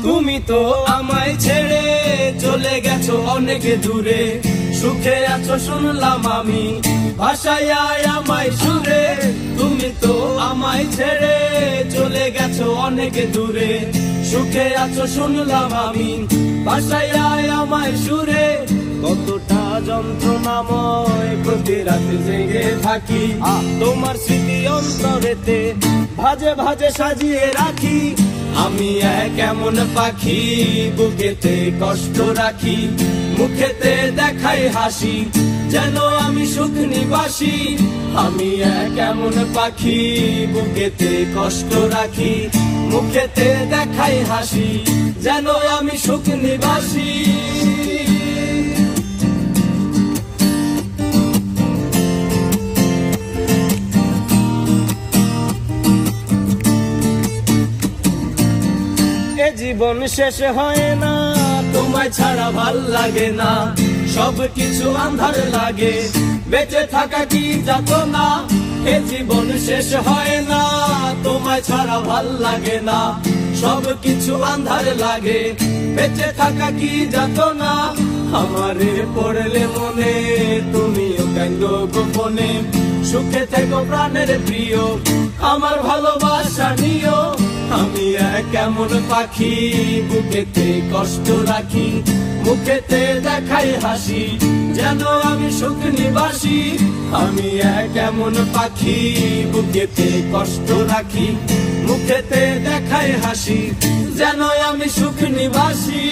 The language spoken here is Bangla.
তুমি তো আমায় ছেড়ে চলে গেছো অনেক দূরে, সুখে আছো শুনলাম আমি ভাষায় আমায় সুরে। তুমি তো আমায় ছেড়ে চলে গেছো অনেক দূরে, সুখে আছো শুনলাম আমি ভাষায় আমায় সুরে। কতটা যন্ত্রণাময় প্রতি রাতে জেগে থাকি, তোমার স্মৃতি অন্তরেতে ভাজে ভাজে সাজিয়ে রাখি। আমি এক এমন পাখি বুকেতে কষ্ট রাখি, মুখেতে দেখাই হাসি যেন আমি সুখ নিবাসী। আমি এক এমন পাখি বুকেতে কষ্ট রাখি, মুখেতে দেখাই হাসি যেন আমি সুখ নিবাসী। জীবন শেষ হয় না, তোমায় ছাড়া ভাল লাগে না, সবকিছু আন্ধার লাগে, বেঁচে থাকা কি যাতনা। এ জীবন শেষ হয় না, তোমায় ছাড়া ভাল লাগে না, সবকিছু আন্ধার লাগে, বেঁচে থাকা কি যাতনা। আমারে পড়লে মনে তুমিও কান্দো গোপনে, সুখে থেকো প্রাণের প্রিয়, আমার ভালোবাসা নিও। আমি এক এমন পাখি বুকেতে কষ্ট রাখি, মুখেতে দেখাই হাসি যেন আমি সুখ নিবাসী। আমি এক এমন পাখি বুকেতে কষ্ট রাখি, মুখেতে দেখাই হাসি যেন আমি সুখ নিবাসী।